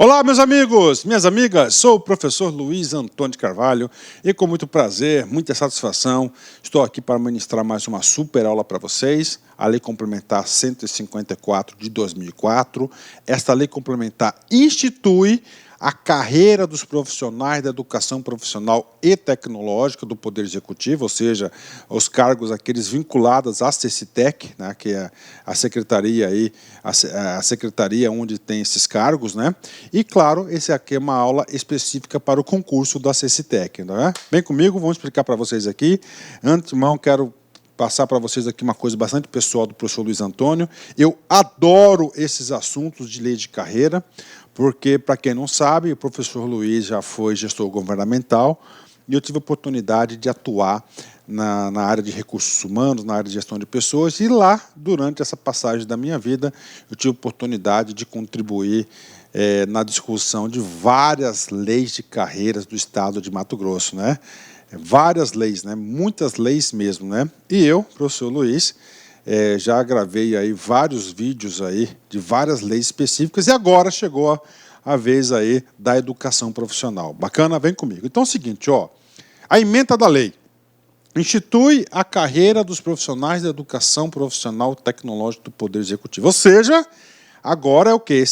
Olá, meus amigos, minhas amigas, sou o professor Luiz Antônio de Carvalho e com muito prazer, muita satisfação, estou aqui para ministrar mais uma super aula para vocês, a Lei Complementar 154 de 2004. Esta lei complementar institui a carreira dos profissionais da educação profissional e tecnológica do Poder Executivo, ou seja, os cargos aqueles vinculados à CECITEC, né, que é a secretaria aí, a secretaria onde tem esses cargos, né? E claro, esse aqui é uma aula específica para o concurso da CECITEC, né? Vem comigo, vamos explicar para vocês aqui. Antemão, quero passar para vocês aqui uma coisa bastante pessoal do professor Luiz Antônio. Eu adoro esses assuntos de lei de carreira, porque, para quem não sabe, o professor Luiz já foi gestor governamental e eu tive a oportunidade de atuar na área de recursos humanos, na área de gestão de pessoas, e lá, durante essa passagem da minha vida, eu tive a oportunidade de contribuir na discussão de várias leis de carreiras do estado de Mato Grosso, né? Várias leis, né? Muitas leis mesmo, né? E eu, professor Luiz, já gravei aí vários vídeos aí de várias leis específicas e agora chegou a vez aí da educação profissional. Bacana? Vem comigo. Então é o seguinte, ó, a ementa da lei institui a carreira dos profissionais da educação profissional tecnológica do Poder Executivo. Ou seja, agora é o quê?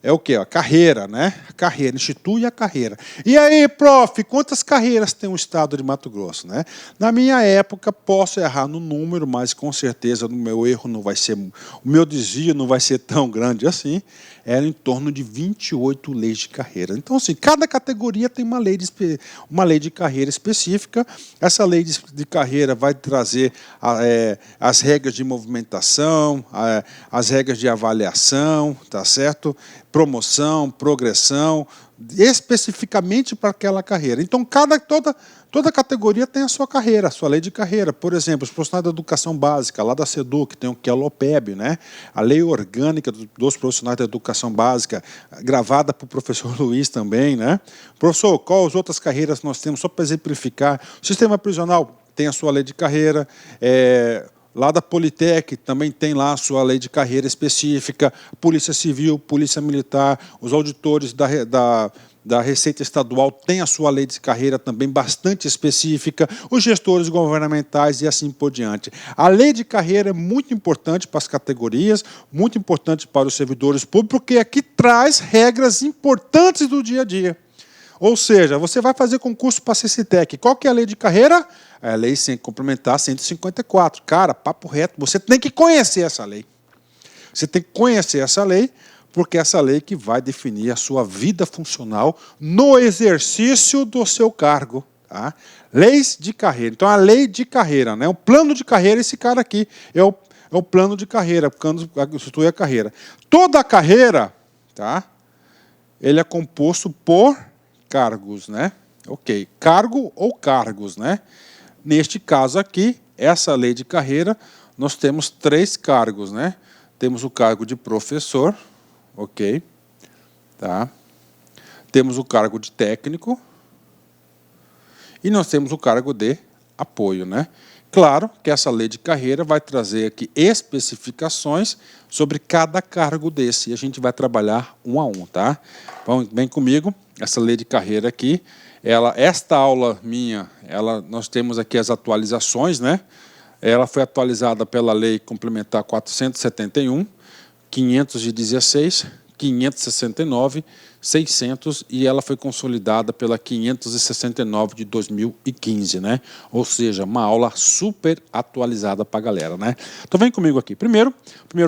É o quê? A carreira, né? A carreira, institui a carreira. E aí, prof, quantas carreiras tem o estado de Mato Grosso, né? Na minha época, posso errar no número, mas com certeza o meu erro não vai ser, o meu desvio não vai ser tão grande assim. Era em torno de 28 leis de carreira. Então, assim, cada categoria tem uma lei de carreira específica. Essa lei de carreira vai trazer as regras de movimentação, as regras de avaliação, tá certo? Promoção, progressão, especificamente para aquela carreira. Então, toda categoria tem a sua carreira, a sua lei de carreira. Por exemplo, os profissionais da educação básica, lá da SEDUC, tem o que é a LOPEB, né? A lei orgânica dos profissionais da educação básica, gravada por professor Luiz também, né? Professor, quais outras carreiras nós temos? Só para exemplificar, o sistema prisional tem a sua lei de carreira, lá da Politec também tem lá a sua lei de carreira específica, Polícia Civil, Polícia Militar, os auditores da Receita Estadual têm a sua lei de carreira também bastante específica, os gestores governamentais e assim por diante. A lei de carreira é muito importante para as categorias, muito importante para os servidores públicos, porque aqui traz regras importantes do dia a dia. Ou seja, você vai fazer concurso para a CECITEC. Qual que é a lei de carreira? É a lei complementar 154. Cara, papo reto, você tem que conhecer essa lei. Você tem que conhecer essa lei, porque é essa lei que vai definir a sua vida funcional no exercício do seu cargo. Tá? Leis de carreira. Então, a lei de carreira, né? O plano de carreira, esse cara aqui é o plano de carreira, quando institui a carreira. Toda a carreira, tá? Ele é composto por cargos, né? Ok, cargo ou cargos, né? Neste caso aqui, essa lei de carreira, nós temos 3 cargos, né? Temos o cargo de professor, ok, tá? Temos o cargo de técnico e nós temos o cargo de apoio, né? Claro que essa lei de carreira vai trazer aqui especificações sobre cada cargo desse e a gente vai trabalhar um a um, tá? Vem comigo, essa lei de carreira aqui, esta aula minha, nós temos aqui as atualizações, né? Ela foi atualizada pela Lei Complementar 471, 516, 569, 600 e ela foi consolidada pela 569 de 2015, né? Ou seja, uma aula super atualizada para a galera, né? Então vem comigo aqui. Primeiro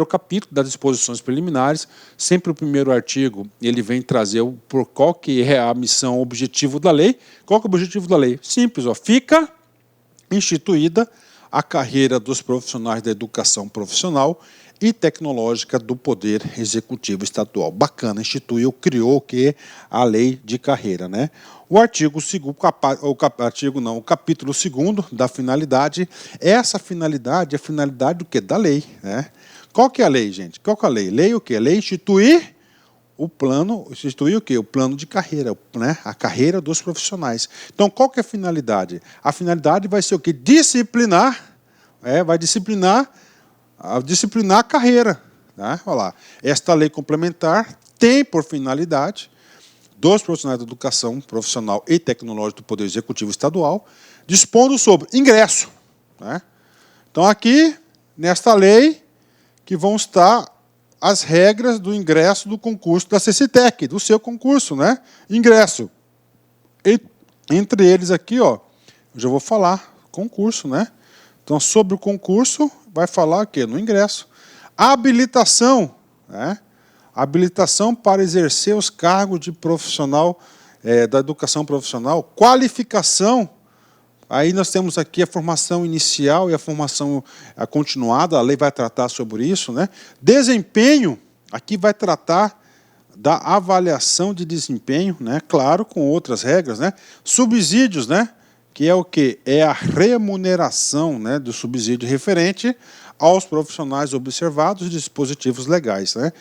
capítulo das disposições preliminares, sempre o primeiro artigo, ele vem trazer por qual que é a missão, o objetivo da lei. Qual que é o objetivo da lei? Simples, ó, fica instituída a carreira dos profissionais da educação profissional e tecnológica do Poder Executivo Estadual. Bacana, instituiu, criou o que? A lei de carreira, né? O o capítulo 2º da finalidade, essa finalidade é a finalidade do quê? Da lei, né? Qual que é a lei, gente? Qual que é a lei? Lei o quê? Lei instituir o plano, instituir o quê? O plano de carreira, né? A carreira dos profissionais. Então, qual que é a finalidade? A finalidade vai ser o quê? Disciplinar, vai disciplinar a carreira. Tá? Olha lá. Esta lei complementar tem por finalidade dos profissionais da educação profissional e tecnológica do Poder Executivo Estadual, dispondo sobre ingresso, né? Então, aqui, nesta lei, que vão estar as regras do ingresso do concurso da CCTEC, do seu concurso, né? Ingresso. E, entre eles aqui, ó, eu já vou falar concurso, né? Então, sobre o concurso, vai falar o quê? No ingresso. Habilitação, né? Habilitação para exercer os cargos de profissional da educação profissional. Qualificação, aí nós temos aqui a formação inicial e a formação continuada, a lei vai tratar sobre isso, né? Desempenho, aqui vai tratar da avaliação de desempenho, né? Claro, com outras regras, né? Subsídios, né? Que é o quê? É a remuneração, né, do subsídio referente aos profissionais observados e dispositivos legais, né?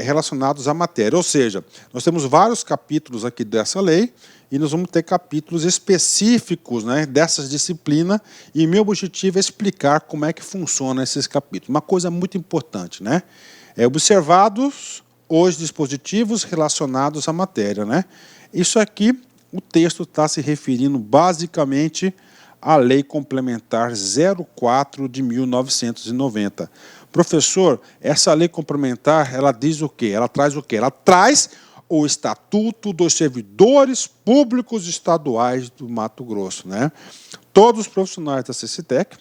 Relacionados à matéria. Ou seja, nós temos vários capítulos aqui dessa lei e nós vamos ter capítulos específicos, né, dessas disciplinas, e meu objetivo é explicar como é que funciona esses capítulos. Uma coisa muito importante, né? Observados os dispositivos relacionados à matéria, né? Isso aqui, o texto está se referindo basicamente à Lei Complementar 04 de 1990. Professor, essa lei complementar, ela diz o quê? Ela traz o quê? Ela traz o Estatuto dos Servidores Públicos Estaduais do Mato Grosso, né? Todos os profissionais da CCTEC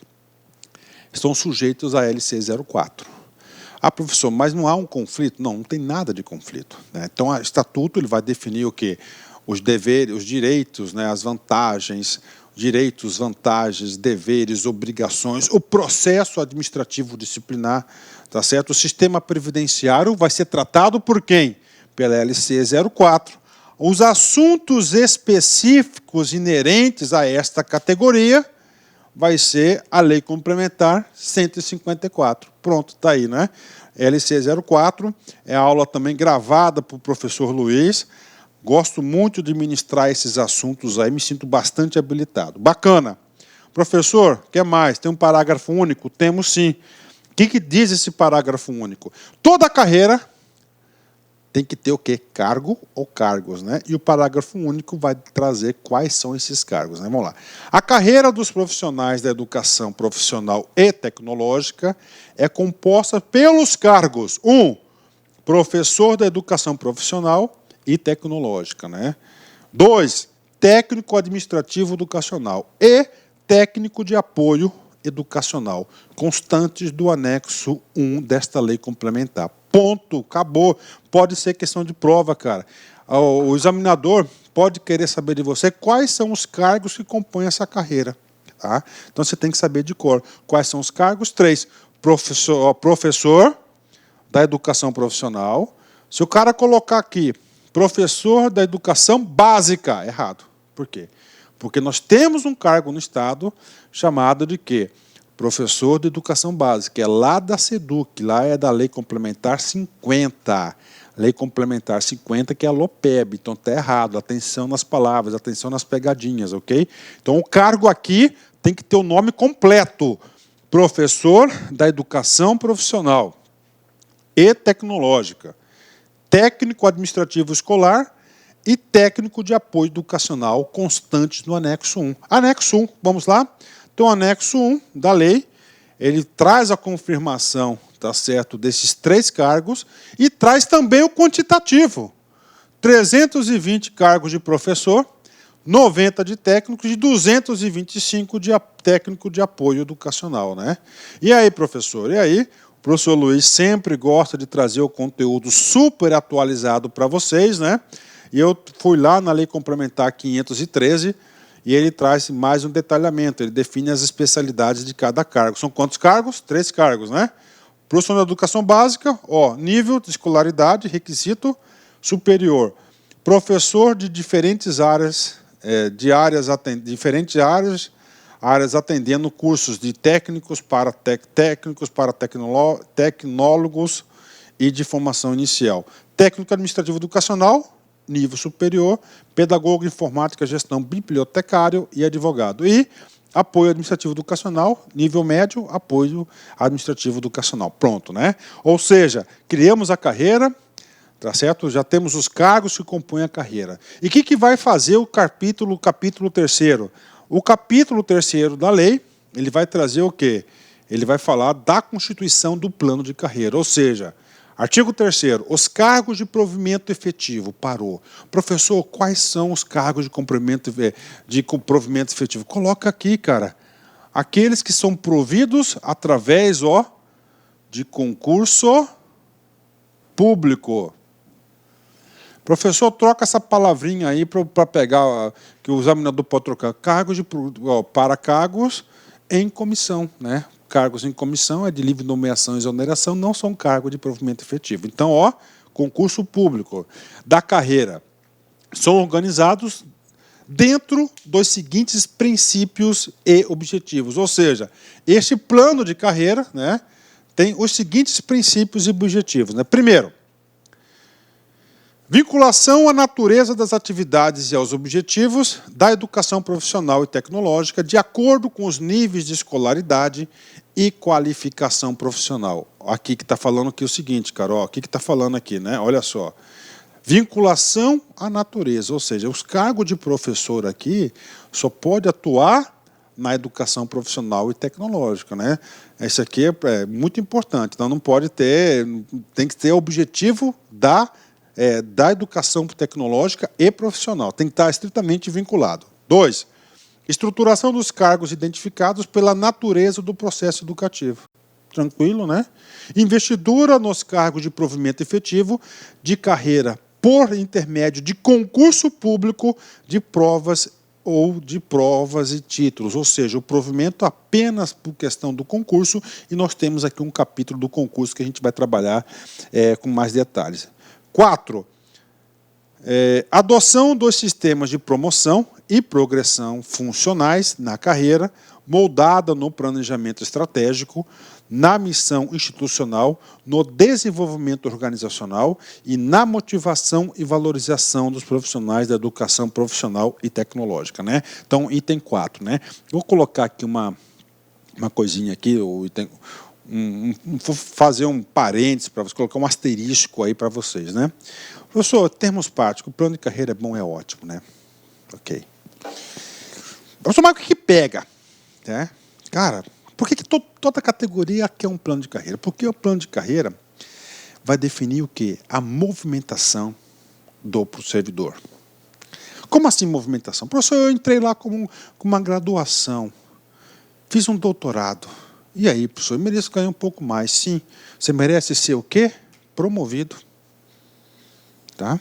estão sujeitos à LC 04. Ah, professor, mas não há um conflito? Não, não tem nada de conflito, né? Então, o Estatuto ele vai definir o quê? Os deveres, os direitos, né? As vantagens, direitos, vantagens, deveres, obrigações, o processo administrativo disciplinar, tá certo? O sistema previdenciário vai ser tratado por quem? Pela LC 04. Os assuntos específicos inerentes a esta categoria vai ser a Lei Complementar 154. Pronto, está aí, né? LC 04 é a aula também gravada para o professor Luiz. Gosto muito de ministrar esses assuntos aí, me sinto bastante habilitado. Bacana. Professor, o que mais? Tem um parágrafo único? Temos sim. O que diz esse parágrafo único? Toda carreira tem que ter o quê? Cargo ou cargos, né? E o parágrafo único vai trazer quais são esses cargos, né? Vamos lá. A carreira dos profissionais da educação profissional e tecnológica é composta pelos cargos: 1. Professor da educação profissional e tecnológica, né? 2. Técnico administrativo educacional e técnico de apoio educacional, constantes do anexo 1 desta lei complementar. Ponto, acabou. Pode ser questão de prova, cara. O examinador pode querer saber de você quais são os cargos que compõem essa carreira, tá? Então você tem que saber de cor. Quais são os cargos? 3. Professor da educação profissional. Se o cara colocar aqui professor da educação básica, errado. Por quê? Porque nós temos um cargo no Estado chamado de quê? Professor de educação básica, é lá da SEDUC, lá é da Lei Complementar 50. Lei Complementar 50, que é a LOPEB, então está errado. Atenção nas palavras, atenção nas pegadinhas, ok? Então o cargo aqui tem que ter o nome completo. Professor da educação profissional e tecnológica. Técnico administrativo escolar e técnico de apoio educacional constantes no anexo 1. Anexo 1, vamos lá? Então, o anexo 1 da lei, ele traz a confirmação, tá certo, desses 3 cargos e traz também o quantitativo. 320 cargos de professor, 90 de técnicos e 225 de técnico de apoio educacional, né? E aí, professor? E aí? O professor Luiz sempre gosta de trazer o conteúdo super atualizado para vocês, né? E eu fui lá na Lei Complementar 513 e ele traz mais um detalhamento, ele define as especialidades de cada cargo. São quantos cargos? 3 cargos, né? Professor da educação básica, ó, nível de escolaridade, requisito superior. Professor de diferentes áreas, áreas atendendo cursos de técnicos para tecnólogos e de formação inicial. Técnico administrativo educacional, nível superior, pedagogo, informática, gestão, bibliotecário e advogado. E apoio administrativo educacional, nível médio, apoio administrativo educacional. Pronto, né? Ou seja, criamos a carreira, Tá certo? Já temos os cargos que compõem a carreira. E o que vai fazer o capítulo 3º? O capítulo 3º da lei, ele vai trazer o quê? Ele vai falar da constituição do plano de carreira, ou seja, artigo 3º, os cargos de provimento efetivo. Parou. Professor, quais são os cargos de provimento efetivo? Coloca aqui, cara. Aqueles que são providos através de concurso público. Professor, troca essa palavrinha aí para pegar, que o examinador pode trocar. Para cargos em comissão, né? Cargos em comissão é de livre nomeação e exoneração, não são cargos de provimento efetivo. Então, concurso público da carreira são organizados dentro dos seguintes princípios e objetivos. Ou seja, este plano de carreira, né, tem os seguintes princípios e objetivos, né? Primeiro, vinculação à natureza das atividades e aos objetivos da educação profissional e tecnológica de acordo com os níveis de escolaridade e qualificação profissional. Aqui que está falando aqui o seguinte, Carol, o que está falando aqui, né? Olha só. Vinculação à natureza, ou seja, os cargos de professor aqui só pode atuar na educação profissional e tecnológica, né? Isso aqui é muito importante, então não pode ter, tem que ter objetivo da educação tecnológica e profissional. Tem que estar estritamente vinculado. 2. Estruturação dos cargos identificados pela natureza do processo educativo. Tranquilo, né? Investidura nos cargos de provimento efetivo de carreira por intermédio de concurso público de provas e títulos, ou seja, o provimento apenas por questão do concurso, e nós temos aqui um capítulo do concurso que a gente vai trabalhar com mais detalhes. 4. Adoção dos sistemas de promoção e progressão funcionais na carreira, moldada no planejamento estratégico, na missão institucional, no desenvolvimento organizacional e na motivação e valorização dos profissionais da educação profissional e tecnológica, né? Então, item 4, né? Vou colocar aqui uma coisinha aqui, vou fazer um parênteses para você, colocar um asterisco aí para vocês, né? Professor, termos práticos, o plano de carreira é bom, é ótimo, né? Ok. Professor, mas o que pega? Né? Cara, por que toda categoria quer um plano de carreira? Porque o plano de carreira vai definir o quê? A movimentação do servidor. Como assim movimentação? Professor, eu entrei lá com uma graduação, fiz um doutorado. E aí, professor, eu mereço ganhar um pouco mais. Sim, você merece ser o quê? Promovido. Tá?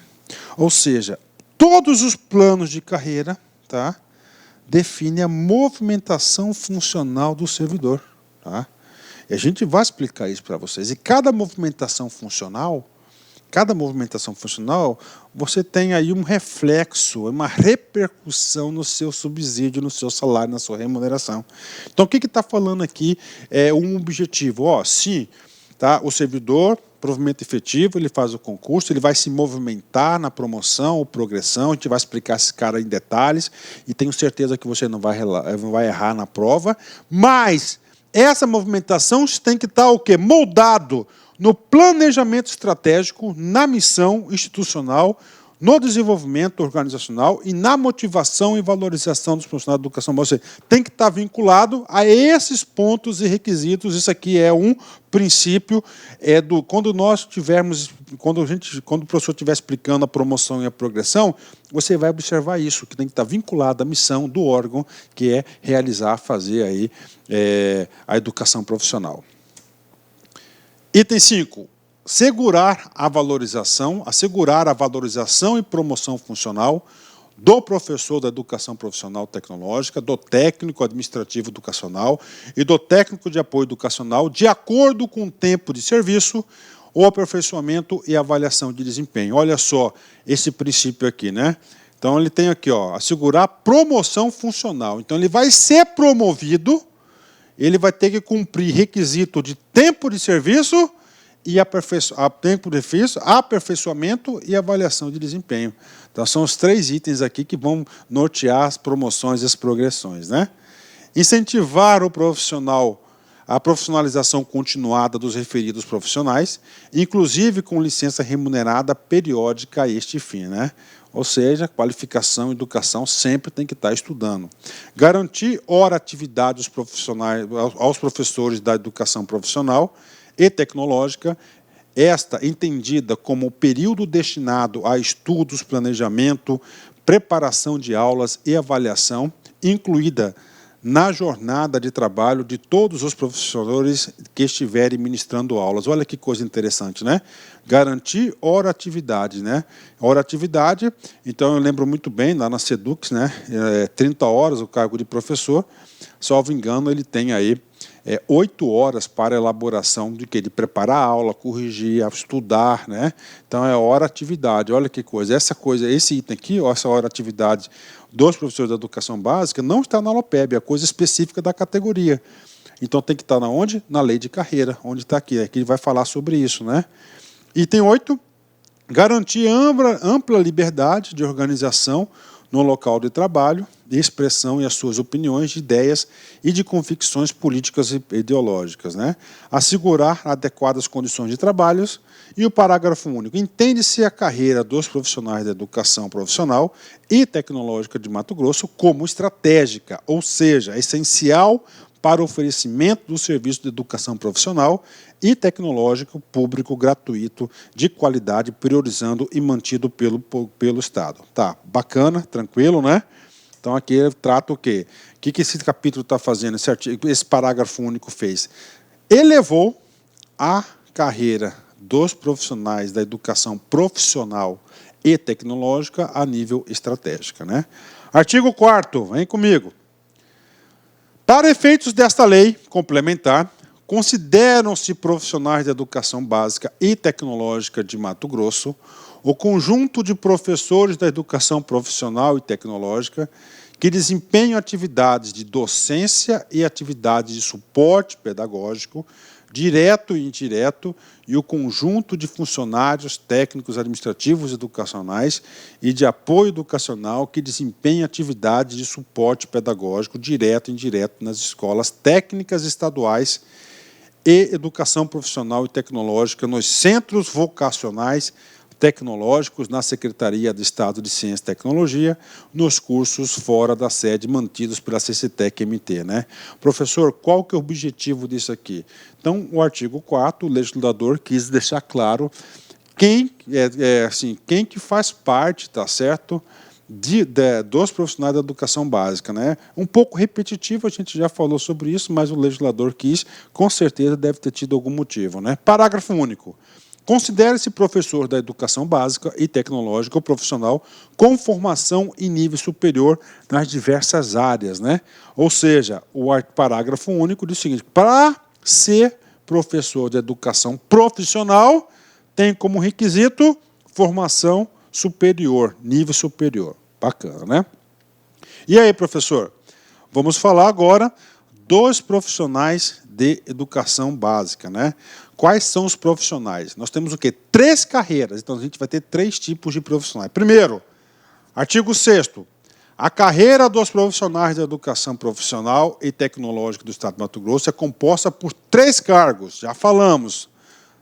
Ou seja, todos os planos de carreira, tá, definem a movimentação funcional do servidor. Tá? E a gente vai explicar isso para vocês. E cada movimentação funcional, você tem aí um reflexo, uma repercussão no seu subsídio, no seu salário, na sua remuneração. Então, o que está falando aqui é um objetivo. Sim, tá, o servidor, provimento efetivo, ele faz o concurso, ele vai se movimentar na promoção ou progressão, a gente vai explicar esse cara em detalhes, e tenho certeza que você não vai errar na prova, mas essa movimentação tem que estar o quê? Moldado no planejamento estratégico, na missão institucional, no desenvolvimento organizacional e na motivação e valorização dos profissionais da educação. Você tem que estar vinculado a esses pontos e requisitos. Isso aqui é um princípio quando o professor estiver explicando a promoção e a progressão, você vai observar isso, que tem que estar vinculado à missão do órgão, que é fazer aí a educação profissional. Item 5. Assegurar a valorização e promoção funcional do professor da educação profissional tecnológica, do técnico administrativo educacional e do técnico de apoio educacional, de acordo com o tempo de serviço, o aperfeiçoamento e avaliação de desempenho. Olha só esse princípio aqui, né? Então, ele tem aqui, assegurar promoção funcional. Então, ele vai ser promovido, ele vai ter que cumprir requisito de tempo de serviço e aperfeiçoamento e avaliação de desempenho. Então, são os 3 itens aqui que vão nortear as promoções e as progressões, né? Incentivar o profissional a profissionalização continuada dos referidos profissionais, inclusive com licença remunerada periódica a este fim, né? Ou seja, qualificação e educação sempre tem que estar estudando. Garantir hora atividade aos professores da educação profissional e tecnológica, esta entendida como o período destinado a estudos, planejamento, preparação de aulas e avaliação, incluída na jornada de trabalho de todos os professores que estiverem ministrando aulas. Olha que coisa interessante, né? Garantir hora-atividade, né? Hora-atividade, então eu lembro muito bem, lá na Sedux, né? 30 horas o cargo de professor, salvo engano, ele tem aí 8 horas para elaboração de que? De preparar a aula, corrigir, estudar, né? Então é hora-atividade, olha que coisa. Esse item aqui, ó, essa hora-atividade dos professores da educação básica, não está na LOPEB, é coisa específica da categoria. Então tem que estar na onde? Na lei de carreira, onde está aqui. Aqui ele vai falar sobre isso, né? Item 8, garantir ampla liberdade de organização no local de trabalho, de expressão e as suas opiniões, de ideias e de convicções políticas e ideológicas, né? Assegurar adequadas condições de trabalho. E o parágrafo único. Entende-se a carreira dos profissionais da educação profissional e tecnológica de Mato Grosso como estratégica, ou seja, essencial para o oferecimento do serviço de educação profissional e tecnológico público gratuito de qualidade, priorizando e mantido pelo Estado. Tá, bacana, tranquilo, né? Então aqui ele trata o quê? O que esse capítulo está fazendo, esse parágrafo único fez? Elevou a carreira dos profissionais da educação profissional e tecnológica a nível estratégico, né? Artigo 4º, vem comigo. Para efeitos desta lei complementar, consideram-se profissionais da educação básica e tecnológica de Mato Grosso o conjunto de professores da educação profissional e tecnológica que desempenham atividades de docência e atividades de suporte pedagógico, direto e indireto, e o conjunto de funcionários técnicos, administrativos e educacionais e de apoio educacional que desempenham atividades de suporte pedagógico, direto e indireto, nas escolas técnicas estaduais e educação profissional e tecnológica, nos centros vocacionais tecnológicos, na Secretaria de Estado de Ciência e Tecnologia, nos cursos fora da sede mantidos pela CCTEC-MT, né? Professor, qual que é o objetivo disso aqui? Então, o artigo 4º, o legislador quis deixar claro quem que faz parte, tá certo, dos profissionais da educação básica, né? Um pouco repetitivo, a gente já falou sobre isso, mas o legislador quis, com certeza deve ter tido algum motivo, né? Parágrafo único. Considere-se professor da educação básica e tecnológica ou profissional com formação em nível superior nas diversas áreas, né? Ou seja, o parágrafo único diz o seguinte: para ser professor de educação profissional, tem como requisito formação superior, nível superior. Bacana, né? E aí, professor? Vamos falar agora dos profissionais de educação básica, né? Quais são os profissionais? Nós temos o quê? 3 carreiras, então a gente vai ter 3 tipos de profissionais. Primeiro, artigo 6º, a carreira dos profissionais da educação profissional e tecnológica do Estado de Mato Grosso é composta por 3 cargos, já falamos.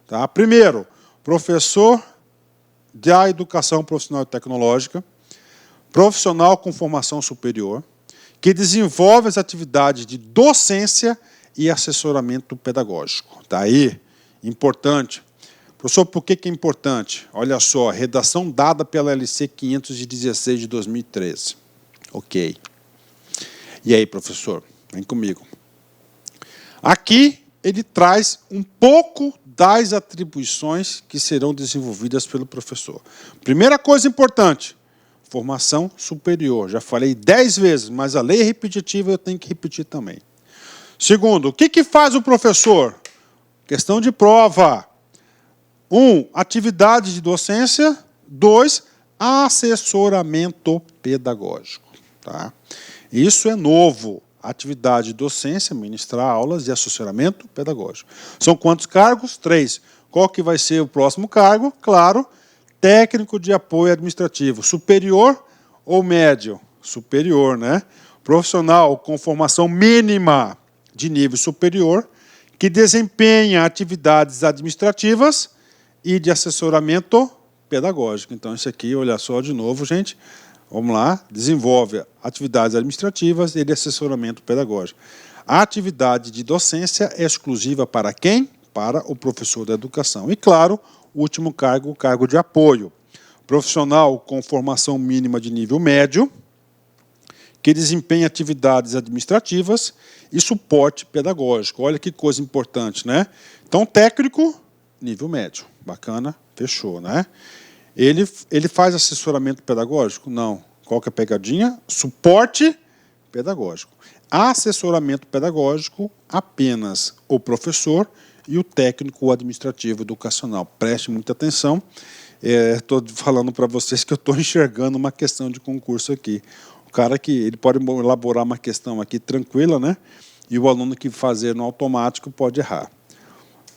Tá? Primeiro, professor da educação profissional e tecnológica, profissional com formação superior, que desenvolve as atividades de docência e assessoramento pedagógico. Tá aí, importante. Professor, por que é importante? Olha só, redação dada pela LC 516 de 2013. Ok. E aí, professor? Vem comigo. Aqui ele traz um pouco das atribuições que serão desenvolvidas pelo professor. Primeira coisa importante, formação superior. Já falei 10 vezes, mas a lei é repetitiva, eu tenho que repetir também. Segundo, o que faz o professor? Questão de prova. 1, atividade de docência. 2, assessoramento pedagógico. Tá? Isso é novo. Atividade de docência, ministrar aulas e assessoramento pedagógico. São quantos cargos? 3. Qual que vai ser o próximo cargo? Claro, técnico de apoio administrativo. Superior ou médio? Superior, né? Profissional com formação mínima de nível superior que desempenha atividades administrativas e de assessoramento pedagógico. Então, isso aqui, olha só de novo, gente. Vamos lá. Desenvolve atividades administrativas e de assessoramento pedagógico. A atividade de docência é exclusiva para quem? Para o professor da educação. E, claro, o último cargo, o cargo de apoio. Profissional com formação mínima de nível médio, que desempenha atividades administrativas e suporte pedagógico. Olha que coisa importante, né? Então, técnico, nível médio. Bacana, fechou, né? Ele faz assessoramento pedagógico? Não. Qual que é a pegadinha? Suporte pedagógico. Assessoramento pedagógico, apenas o professor e o técnico administrativo educacional. Preste muita atenção. Estou falando para vocês que eu estou enxergando uma questão de concurso aqui. O cara que ele pode elaborar uma questão aqui tranquila, né? E o aluno que fazer no automático pode errar.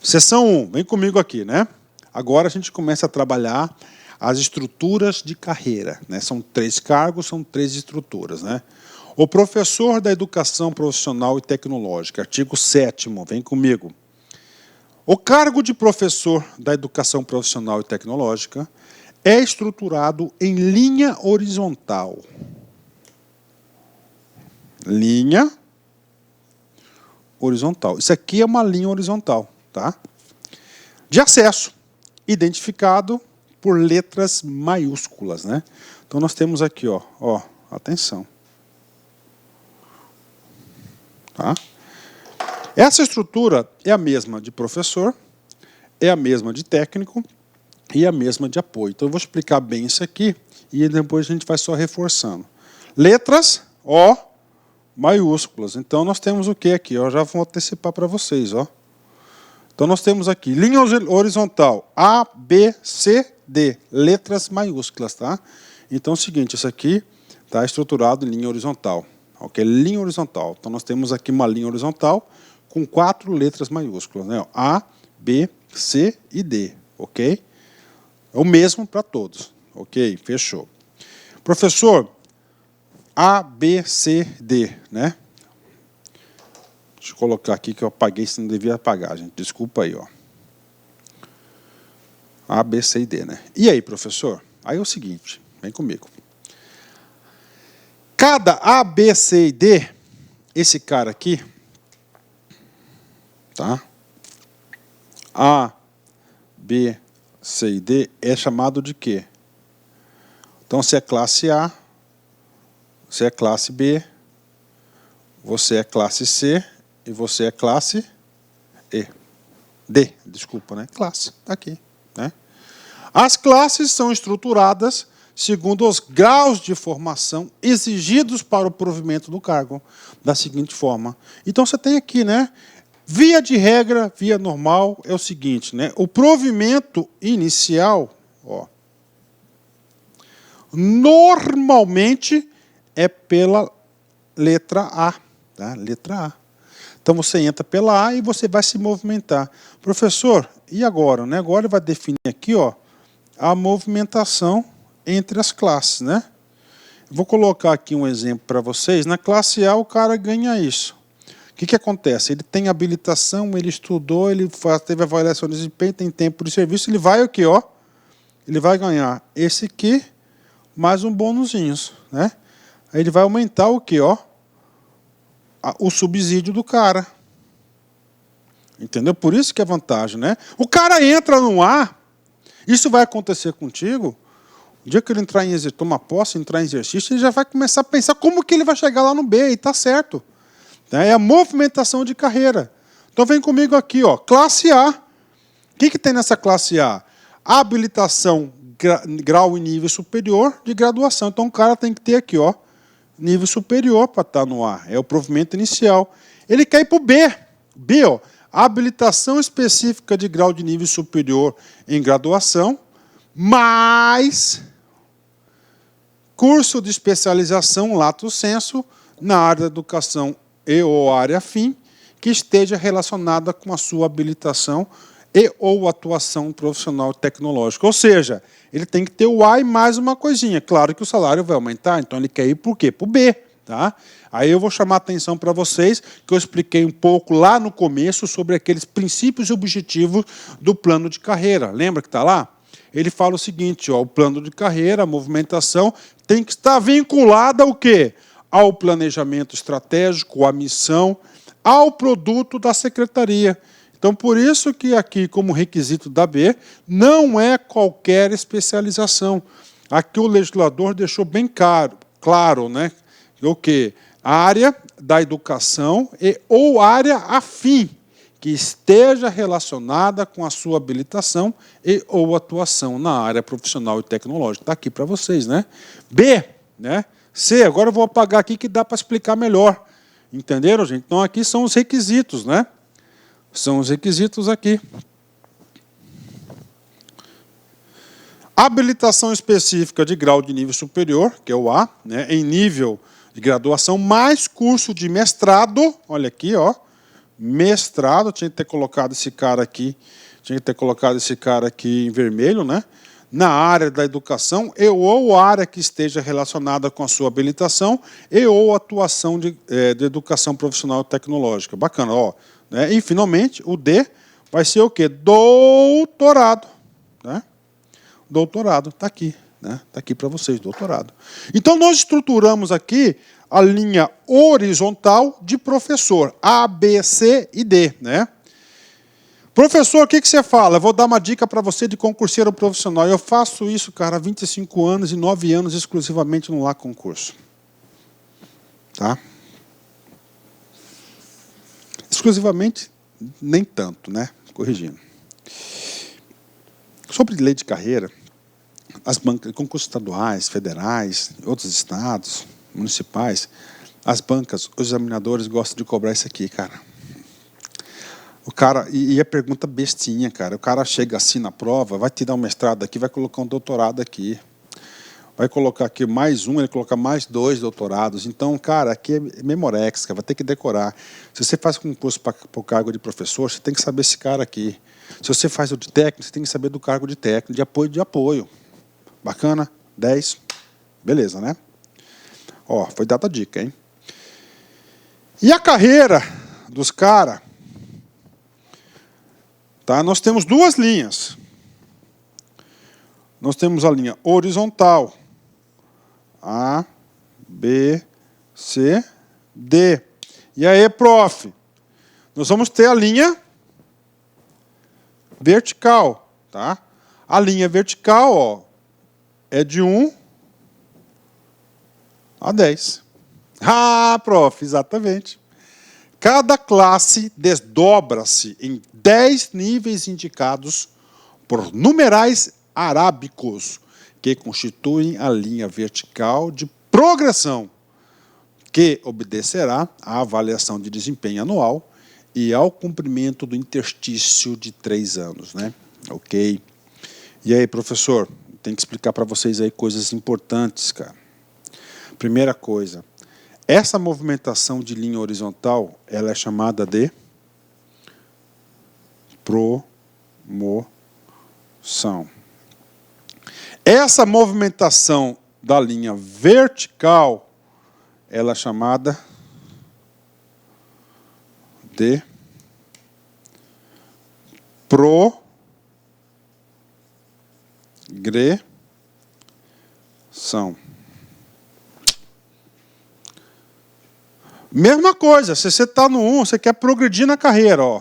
Seção 1, vem comigo aqui, né? Agora a gente começa a trabalhar as estruturas de carreira, né? São 3 cargos, são 3 estruturas, né? O professor da educação profissional e tecnológica, artigo 7º, vem comigo. O cargo de professor da educação profissional e tecnológica é estruturado em linha horizontal. Linha horizontal. Isso aqui é uma linha horizontal, tá? De acesso, identificado por letras maiúsculas, né? Então nós temos aqui, ó, atenção. Tá? Essa estrutura é a mesma de professor, é a mesma de técnico e a mesma de apoio. Então eu vou explicar bem isso aqui e depois a gente vai só reforçando. Letras, O, maiúsculas. Então nós temos o que aqui? Eu já vou antecipar para vocês, ó. Então nós temos aqui linha horizontal A, B, C, D, letras maiúsculas, tá? Então é o seguinte, isso aqui está estruturado em linha horizontal, ok? Linha horizontal. Então nós temos aqui uma linha horizontal com 4 letras maiúsculas, né? A, B, C e D, ok? É o mesmo para todos, ok? Fechou. Professor, A, B, C, D, né? Deixa eu colocar aqui que eu apaguei, se não devia apagar, gente. Desculpa aí, ó. A, B, C e D, né? E aí, professor? Aí é o seguinte, vem comigo. Cada A, B, C e D, esse cara aqui, tá? A, B, C e D é chamado de quê? Então, você é classe A, você é classe B, você é classe C e você é classe E. D, desculpa, né? Classe, tá aqui, né? As classes são estruturadas segundo os graus de formação exigidos para o provimento do cargo, da seguinte forma. Então, você tem aqui, né? Via de regra, via normal, é o seguinte, né? O provimento inicial, ó, normalmente é pela letra A, tá? Letra A. Então você entra pela A e você vai se movimentar. Professor, e agora, né? Agora vai definir aqui, ó, a movimentação entre as classes, né? Vou colocar aqui um exemplo para vocês. Na classe A o cara ganha isso. O que acontece? Ele tem habilitação, ele estudou, ele teve avaliação de desempenho, tem tempo de serviço, ele vai o quê, ó? Ele vai ganhar esse aqui mais um bônusinho, né? Aí ele vai aumentar o quê, ó? O subsídio do cara. Entendeu? Por isso que é vantagem, né? O cara entra no A, isso vai acontecer contigo, o dia que ele entrar em tomar posse, entrar em exercício, ele já vai começar a pensar como que ele vai chegar lá no B, e tá certo. É a movimentação de carreira. Então vem comigo aqui, ó, classe A. O que tem nessa classe A? Habilitação, grau e nível superior de graduação. Então o cara tem que ter aqui, ó, nível superior para estar no A. É o provimento inicial. Ele quer ir para o B. B, ó, habilitação específica de grau de nível superior em graduação, mais curso de especialização lato sensu na área da educação e ou área afim, que esteja relacionada com a sua habilitação e ou atuação profissional tecnológica. Ou seja, ele tem que ter o A e mais uma coisinha. Claro que o salário vai aumentar, então ele quer ir por quê? Para o B, Tá? Aí eu vou chamar a atenção para vocês, que eu expliquei um pouco lá no começo sobre aqueles princípios e objetivos do plano de carreira. Lembra que está lá? Ele fala o seguinte, ó, o plano de carreira, a movimentação, tem que estar vinculada ao quê? Ao planejamento estratégico, à missão, ao produto da secretaria. Então, por isso que aqui, como requisito da B, não é qualquer especialização. Aqui o legislador deixou bem claro, né? O quê? A área da educação ou área afim, que esteja relacionada com a sua habilitação e ou atuação na área profissional e tecnológica. Está aqui para vocês, né? B, né? C, agora eu vou apagar aqui que dá para explicar melhor. Entenderam, gente? Então, aqui são os requisitos, né? São os requisitos aqui. Habilitação específica de grau de nível superior, que é o A, né, em nível de graduação, mais curso de mestrado, olha aqui, ó, mestrado, tinha que ter colocado esse cara aqui em vermelho, né, na área da educação, ou área que esteja relacionada com a sua habilitação, ou atuação de educação profissional e tecnológica. Bacana, ó. Né, e, finalmente, o D vai ser o quê? Doutorado, né? Doutorado, está aqui, né? Está aqui para vocês, doutorado. Então, nós estruturamos aqui a linha horizontal de professor, A, B, C e D, né? Professor, o que você fala? Eu vou dar uma dica para você de concurseiro profissional. Eu faço isso, cara, há 25 anos e 9 anos exclusivamente no Lá Concurso. Tá? Exclusivamente, nem tanto, né? Corrigindo. Sobre lei de carreira, as bancas, concursos estaduais, federais, outros estados, municipais, as bancas, os examinadores gostam de cobrar isso aqui, cara. O cara, e a pergunta bestinha, cara. O cara chega assim na prova, vai te dar um mestrado aqui, vai colocar um doutorado aqui. Vai colocar aqui mais um, ele coloca mais 2 doutorados. Então, cara, aqui é memorex, cara, vai ter que decorar. Se você faz concurso para o cargo de professor, você tem que saber esse cara aqui. Se você faz o de técnico, você tem que saber do cargo de técnico, de apoio. Bacana? 10. Beleza, né? Ó, foi dada a dica, hein? E a carreira dos caras? Tá? Nós temos 2 linhas. Nós temos a linha horizontal. A, B, C, D. E aí, prof? Nós vamos ter a linha vertical. Tá? A linha vertical, ó, é de 1 a 10. Ah, prof, exatamente. Cada classe desdobra-se em 10 níveis indicados por numerais arábicos, que constituem a linha vertical de progressão, que obedecerá à avaliação de desempenho anual e ao cumprimento do interstício de 3 anos. Né? Ok. E aí, professor, tem que explicar para vocês aí coisas importantes, cara. Primeira coisa, essa movimentação de linha horizontal, ela é chamada de promoção. Essa movimentação da linha vertical, ela é chamada de progressão. Mesma coisa, se você está no 1, você quer progredir na carreira, ó.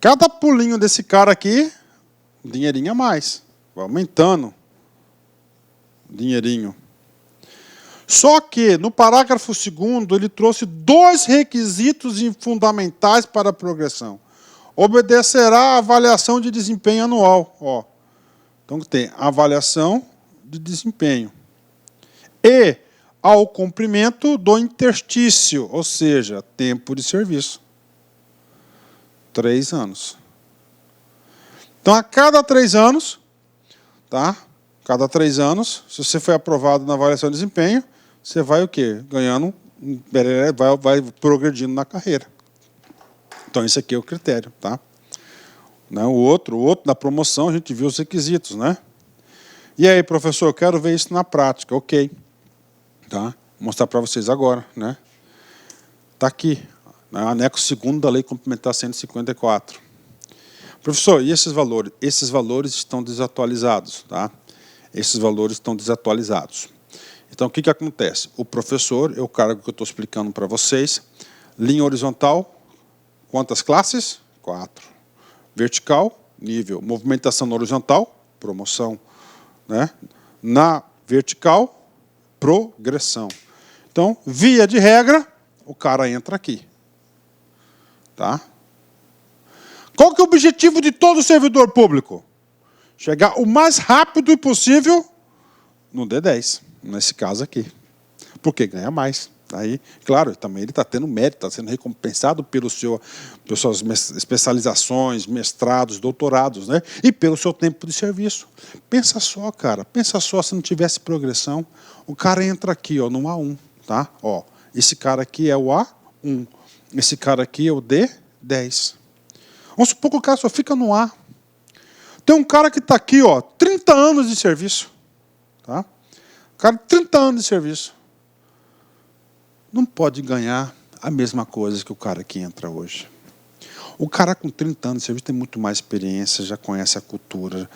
Cada pulinho desse cara aqui, um dinheirinho a mais. Vai aumentando o dinheirinho. Só que, no parágrafo 2º, ele trouxe 2 requisitos fundamentais para a progressão. Obedecerá à avaliação de desempenho anual. Ó. Então, tem avaliação de desempenho. E ao cumprimento do interstício, ou seja, tempo de serviço. 3 anos. Então, a cada 3 anos, tá? Cada 3 anos, se você foi aprovado na avaliação de desempenho, você vai o quê? Ganhando, vai progredindo na carreira. Então, esse aqui é o critério, tá? O outro, na promoção, a gente viu os requisitos, né? E aí, professor, eu quero ver isso na prática. Ok. Tá? Vou mostrar para vocês agora, né? Está aqui, né? Anexo 2º da Lei Complementar 154. Professor, e esses valores? Esses valores estão desatualizados, tá? Esses valores estão desatualizados. Então, o que acontece? O professor é o cargo que eu estou explicando para vocês. Linha horizontal, quantas classes? 4. Vertical, nível. Movimentação na horizontal, promoção, né? Na vertical, progressão. Então, via de regra, o cara entra aqui. Tá? Qual que é o objetivo de todo servidor público? Chegar o mais rápido possível no D10, nesse caso aqui. Porque ganha mais. Aí, claro, também ele está tendo mérito, está sendo recompensado pelas suas especializações, mestrados, doutorados, né? E pelo seu tempo de serviço. Pensa só, cara, pensa só se não tivesse progressão. O cara entra aqui, ó, no A1, tá? Ó, esse cara aqui é o A1, esse cara aqui é o D10. Vamos supor que o cara só fica no A. Tem um cara que está aqui, ó, 30 anos de serviço. Tá? O cara, 30 anos de serviço. Não pode ganhar a mesma coisa que o cara que entra hoje. O cara com 30 anos de serviço tem muito mais experiência, já conhece a cultura.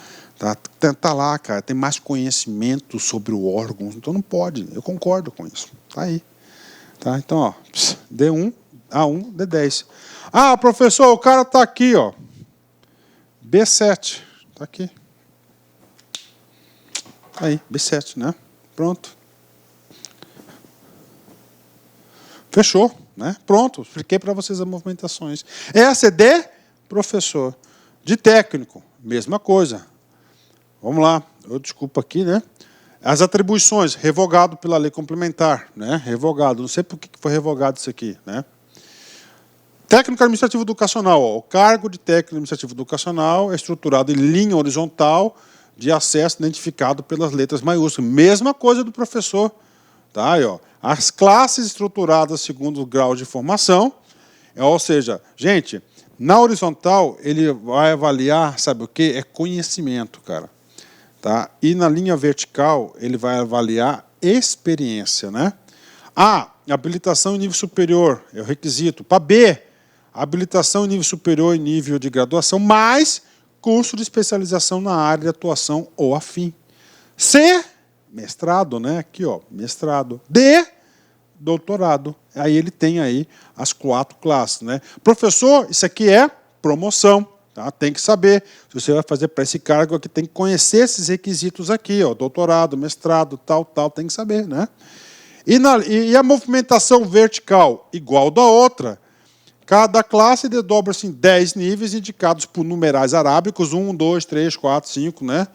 Tá lá, cara, tem mais conhecimento sobre o órgão. Então não pode, eu concordo com isso. Tá aí. Tá? Então, ó, D1, A1, D10. Ah, professor, o cara está aqui, ó. B7. Está aqui. Aí, B7, né? Pronto. Fechou, né? Pronto, expliquei para vocês as movimentações. Essa é de professor. De técnico, mesma coisa. Vamos lá. Desculpa aqui, né? As atribuições, revogado pela lei complementar, né? Revogado. Não sei por que foi revogado isso aqui, né? Técnico administrativo educacional. Ó. O cargo de técnico administrativo educacional é estruturado em linha horizontal de acesso identificado pelas letras maiúsculas. Mesma coisa do professor. Tá? Aí, ó. As classes estruturadas segundo o grau de formação. Ou seja, gente, na horizontal ele vai avaliar, sabe o quê? É conhecimento, cara. Tá? E na linha vertical ele vai avaliar experiência, né? A, habilitação em nível superior, é o requisito. Para B, habilitação em nível superior e nível de graduação, mais curso de especialização na área de atuação ou afim. C, mestrado, né? Aqui, ó, mestrado. D, doutorado. Aí ele tem aí as 4 classes, né? Professor, isso aqui é promoção. Tá? Tem que saber, se você vai fazer para esse cargo aqui, tem que conhecer esses requisitos aqui, ó, doutorado, mestrado, tal, tem que saber, né? E a movimentação vertical, igual da outra, cada classe desdobra-se em 10 níveis indicados por numerais arábicos, 1, 2, 3, 4, 5, né?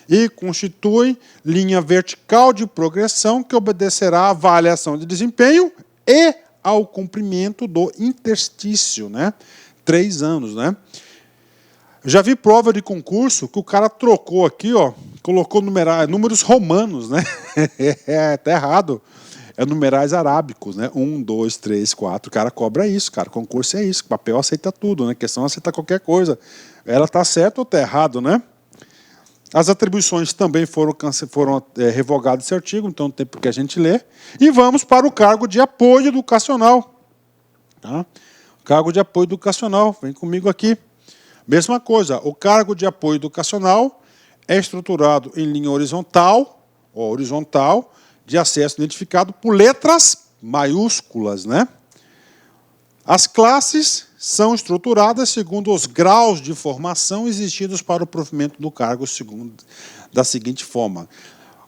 E constitui linha vertical de progressão que obedecerá à avaliação de desempenho e ao cumprimento do interstício, né? 3 anos, né? Já vi prova de concurso que o cara trocou aqui, ó, colocou números romanos, né? Tá errado. É numerais arábicos, né? 1, 2, 3, 4. O cara cobra isso, cara. Concurso é isso. O papel aceita tudo, né? A questão é aceitar qualquer coisa. Ela está certa ou está errado, né? As atribuições também foram revogadas desse artigo, então não tem por que a gente ler. E vamos para o cargo de apoio educacional. Tá? O cargo de apoio educacional, vem comigo aqui. Mesma coisa, o cargo de apoio educacional é estruturado em linha horizontal, de acesso identificado por letras maiúsculas, né? As classes são estruturadas segundo os graus de formação exigidos para o provimento do cargo da seguinte forma.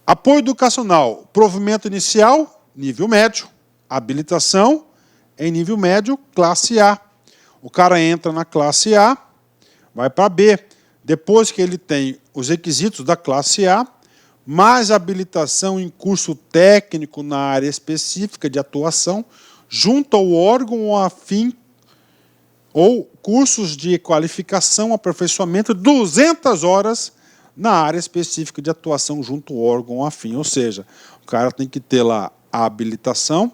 Apoio educacional, provimento inicial, nível médio. Habilitação, em nível médio, classe A. O cara entra na classe A, vai para B. Depois que ele tem os requisitos da classe A, mais habilitação em curso técnico na área específica de atuação, junto ao órgão ou afim, ou cursos de qualificação, aperfeiçoamento, 200 horas na área específica de atuação junto ao órgão ou afim. Ou seja, o cara tem que ter lá a habilitação,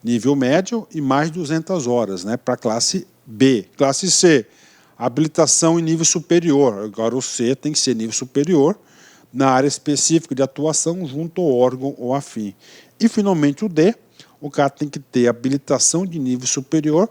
nível médio, e mais 200 horas, né, para a classe B. Classe C, habilitação em nível superior. Agora o C tem que ser nível superior, na área específica de atuação junto ao órgão ou afim. E, finalmente, o D, o cara tem que ter habilitação de nível superior,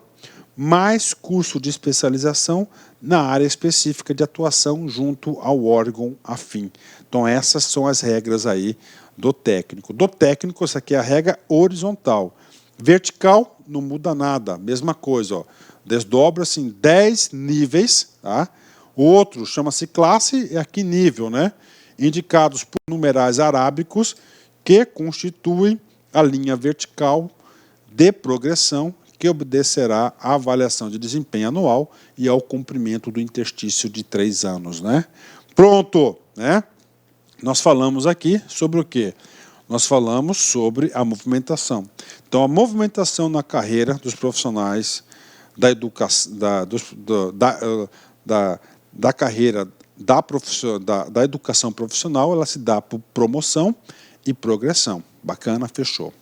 mais curso de especialização na área específica de atuação junto ao órgão afim. Então, essas são as regras aí do técnico. Do técnico, essa aqui é a regra horizontal. Vertical, não muda nada, mesma coisa, ó. Desdobra-se em 10 níveis, tá? O outro chama-se classe, é aqui nível, né? Indicados por numerais arábicos que constituem a linha vertical de progressão que obedecerá à avaliação de desempenho anual e ao cumprimento do interstício de 3 anos, né? Pronto, né? Nós falamos aqui sobre o quê? Nós falamos sobre a movimentação. Então, a movimentação na carreira dos profissionais da educação, da carreira da educação profissional, ela se dá por promoção e progressão. Bacana, fechou.